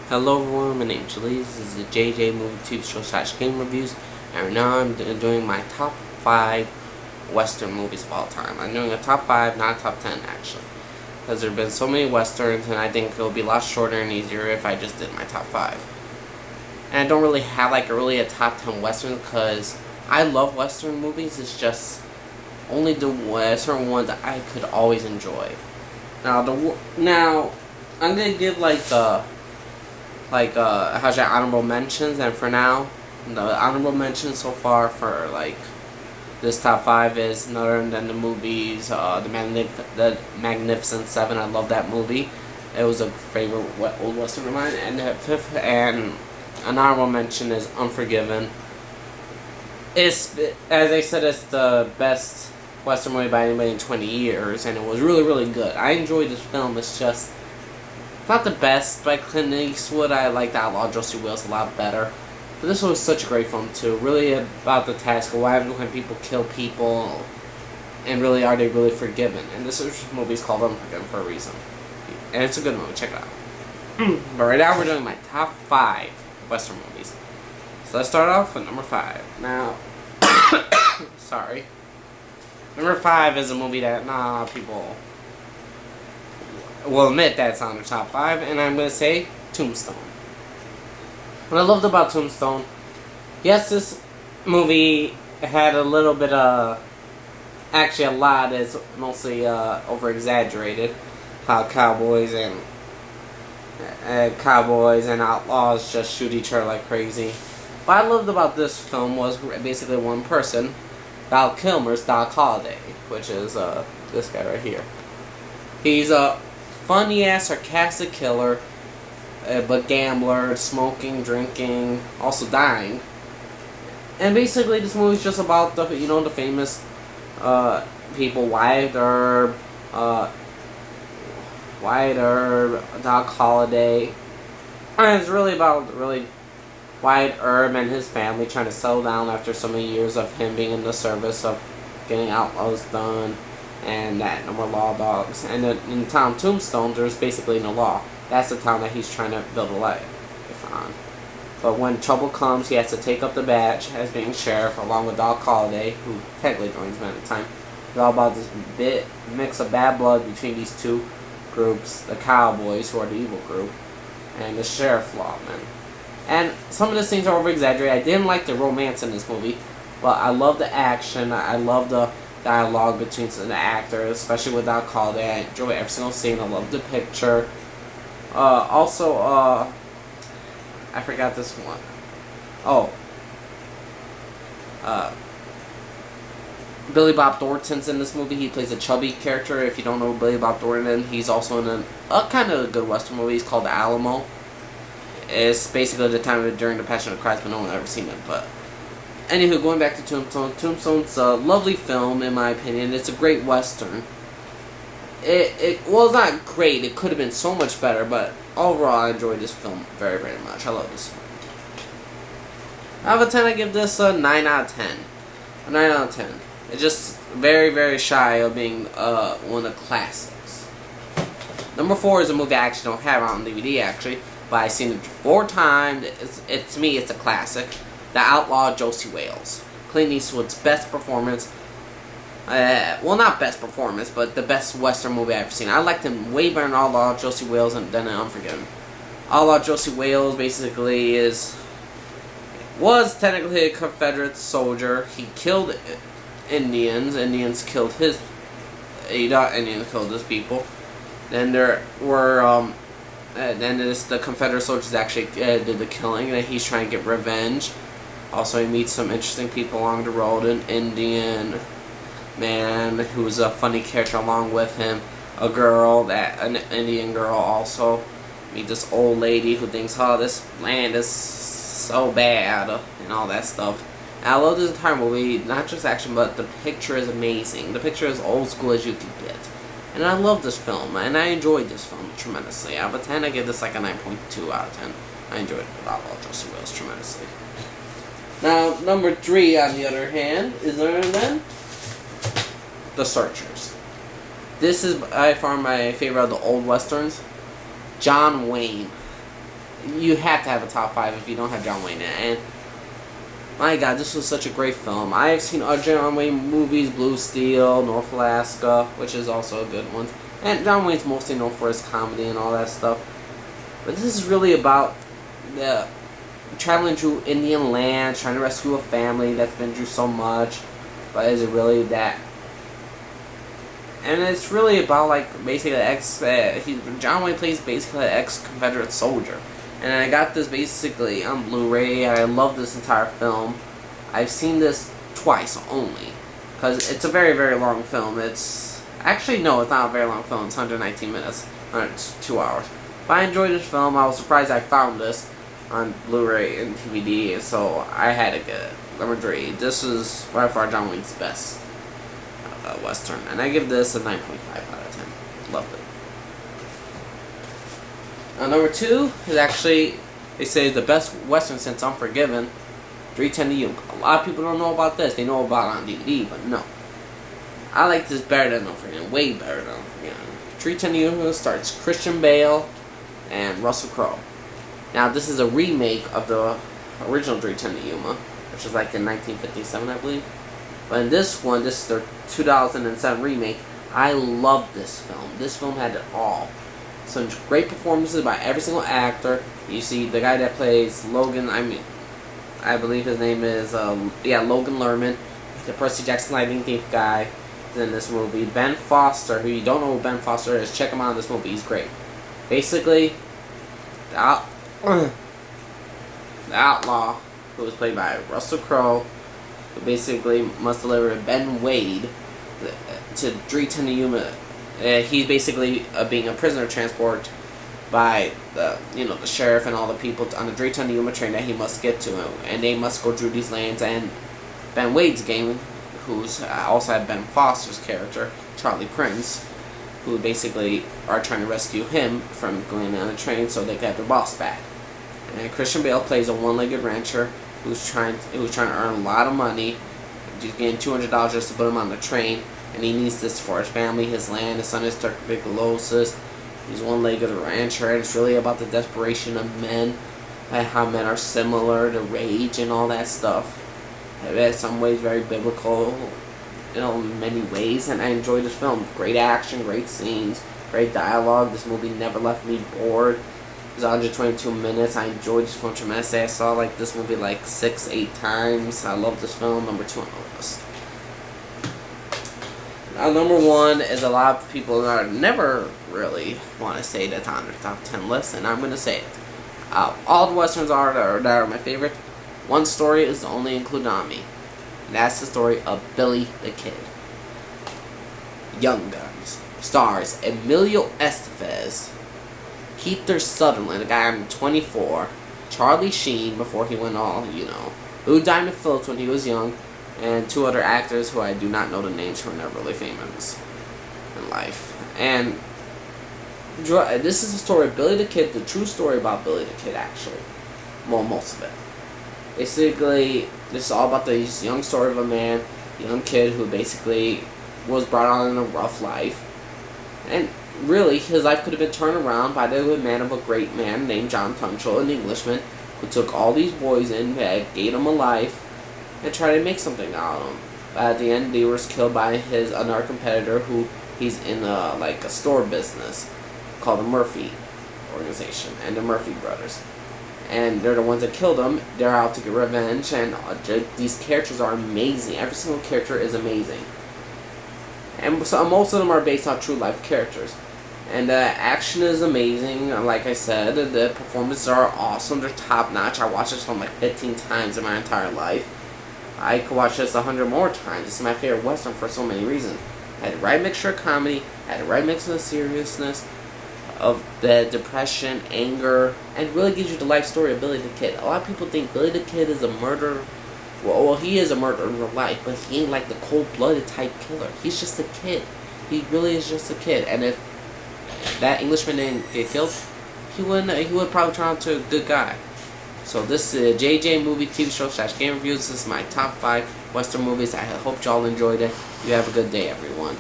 Hello everyone, my name is Josey. This is the JJ Movie TV Show / Game Reviews, and right now I'm doing my top 5 Western movies of all time. I'm doing a top 5, not a top 10 actually, because there have been so many Westerns, and I think it would be a lot shorter and easier if I just did my top 5. And I don't really have a top 10 Western, because I love Western movies, it's just only the certain ones I could always enjoy. Now I'm gonna give honorable mentions, and for now, the honorable mentions so far for this top 5 is none other than the movies, the Magnificent Seven. I love that movie. It was a favorite old Western of mine. And the fifth and an honorable mention is Unforgiven. It's, as I said, it's the best Western movie by anybody in 20 years, and it was really, really good. I enjoyed this film. It's just not the best by Clint Eastwood. I liked Outlaw Josey Wales a lot better. But this was such a great film too. Really about the task of what happens when people kill people, and really are they really forgiven? And this movie is called Unforgiven for a reason. And it's a good movie. Check it out. But right now we're doing my top 5 Western movies. So let's start off with number 5. Now, sorry. Number 5 is a movie that not a lot of people will admit that's on the top 5, and I'm going to say Tombstone. What I loved about Tombstone, yes, this movie had a little bit of, actually a lot is mostly over-exaggerated, how cowboys and outlaws just shoot each other like crazy. What I loved about this film was basically one person, Val Kilmer's Doc Holliday, which is this guy right here. He's a funny-ass, sarcastic killer, but gambler, smoking, drinking, also dying. And basically, this movie's just about the famous people, Wyatt Earp, Doc Holliday. And it's really about Wyatt Earp and his family trying to settle down after so many years of him being in the service of getting outlaws done, and that no more law dogs. And in the town Tombstone, there's basically no law. That's the town that he's trying to build a life on. But when trouble comes, he has to take up the badge as being sheriff, along with Doc Holliday, who technically joins him at the time. It's all about this mix of bad blood between these two groups, the cowboys, who are the evil group, and the sheriff lawmen. And some of the scenes are over-exaggerated. I didn't like the romance in this movie, but I love the action. I love the dialogue between the actors, especially with Doc Holliday. I enjoy every single scene. I love the picture. I forgot this one. Billy Bob Thornton's in this movie. He plays a chubby character. If you don't know Billy Bob Thornton, he's also in a kind of good Western movie. It's called Alamo. It's basically the time during the Passion of Christ, but no one ever seen it. But anywho, going back to Tombstone. Tombstone's a lovely film, in my opinion. It's a great Western. Well, it's not great. It could have been so much better, but overall, I enjoyed this film very, very much. I love this film. Out of 10, I give this a 9 out of 10. A 9 out of 10. It's just very, very shy of being one of the classics. Number 4 is a movie I actually don't have on DVD, actually, but I've seen it 4 times. To me, it's a classic. The Outlaw Josey Wales. Clint Eastwood's best performance. Well, not best performance, but the best Western movie I've ever seen. I liked him way better than Outlaw Josey Wales than in Unforgiven. Outlaw Josey Wales basically was technically a Confederate soldier. He killed Indians. Indians killed his people. Then there were the Confederate soldiers actually did the killing, and he's trying to get revenge. Also, he meets some interesting people along the road. An Indian man who's a funny character along with him. An Indian girl also. Meet this old lady who thinks, oh, this land is so bad, and all that stuff. And I love this entire movie, not just action, but the picture is amazing. The picture is old school as you can get. And I love this film, and I enjoyed this film tremendously. Out of 10, I give this like a 9.2 out of 10. I enjoyed Outlaw Josey Wales tremendously. Now, number 3, on the other hand, is other than The Searchers. This is by far my favorite of the old westerns. John Wayne you have to have a top 5 if you don't have John Wayne in it. And my God, this was such a great film. I've seen other John Wayne movies, Blue Steel, North Alaska, which is also a good one. And John Wayne's mostly known for his comedy and all that stuff. But this is really about the traveling through Indian lands, trying to rescue a family that's been through so much. But is it really that? And it's really about like basically John Wayne plays basically an ex-Confederate soldier. And I got this basically on Blu-ray. I love this entire film. I've seen this twice only, because it's a very, very long film. It's actually, no, it's not a very long film. It's 119 minutes. It's 2 hours. But I enjoyed this film. I was surprised I found this on Blu-ray and DVD, so I had to get it. Number 3. This is by far John Wayne's best Western. And I give this a 9.5 out of 10. Loved it. Number 2 is actually, they say, the best Western since Unforgiven, 3:10 to Yuma. A lot of people don't know about this. They know about it on DVD, but no. I like this better than Unforgiven. Way better than Unforgiven. 3:10 to Yuma starts Christian Bale and Russell Crowe. Now, this is a remake of the original 3:10 to Yuma, which was like in 1957, I believe. But in this one, this is their 2007 remake. I love this film. This film had it all. Some great performances by every single actor. You see the guy that plays Logan, I believe his name is, Logan Lerman, the Percy Jackson 19th guy is in this movie. Ben Foster, who you don't know who Ben Foster is, check him out in this movie, he's great. Basically, the Outlaw, who was played by Russell Crowe, who basically must deliver Ben Wade to 3:10 to Yuma. He's basically being a prisoner transport by the sheriff and all the people on the 3:10 to Yuma train that he must get to him, and they must go through these lands. And Ben Wade's game, who's also had Ben Foster's character, Charlie Prince, who basically are trying to rescue him from going on the train so they can have their boss back. And Christian Bale plays a one-legged rancher who's trying to earn a lot of money. He's getting $200 just to put him on the train. And he needs this for his family, his land. His son has tuberculosis. He's one-legged rancher, and it's really about the desperation of men, and how men are similar to rage and all that stuff. In some ways, very biblical, in many ways. And I enjoyed this film. Great action, great scenes, great dialogue. This movie never left me bored. It was 122 minutes. I enjoyed this film tremendously. I saw this movie 6-8 times. I love this film. Number 2 on the list. Number 1 is a lot of people that never really want to say that's on their top 10 list, and I'm going to say it. All the Westerns that are my favorite. One story is the only included on me, and that's the story of Billy the Kid. Young Guns stars Emilio Estevez, Kiefer Sutherland, a guy I'm 24, Charlie Sheen before he went all, Lou Diamond Phillips when he was young, and 2 other actors who I do not know the names, who are never really famous in life. And this is the story of Billy the Kid, the true story about Billy the Kid, actually. Well, most of it. Basically, this is all about this young story of a young kid who basically was brought on in a rough life. And really, his life could have been turned around by the good man of a great man named John Tunstall, an Englishman, who took all these boys in, gave them a life, and tried to make something out of them. But at the end, he was killed by another competitor who he's in a store business called the Murphy organization, and the Murphy brothers. And they're the ones that killed him. They're out to get revenge, and these characters are amazing. Every single character is amazing. And so most of them are based on true life characters. And the action is amazing. Like I said, the performances are awesome. They're top notch. I watched this film 15 times in my entire life. I could watch this 100 more times. This is my favorite Western for so many reasons. I had the right mixture of comedy, I had the right mix of seriousness, of the depression, anger, and really gives you the life story of Billy the Kid. A lot of people think Billy the Kid is a murderer. Well, he is a murderer in real life, but he ain't like the cold-blooded type killer. He's just a kid. He really is just a kid. And if that Englishman didn't get killed, he would probably turn out to a good guy. So this is JJ Movie TV Show / Game Reviews. This is my top 5 Western movies. I hope y'all enjoyed it. You have a good day, everyone.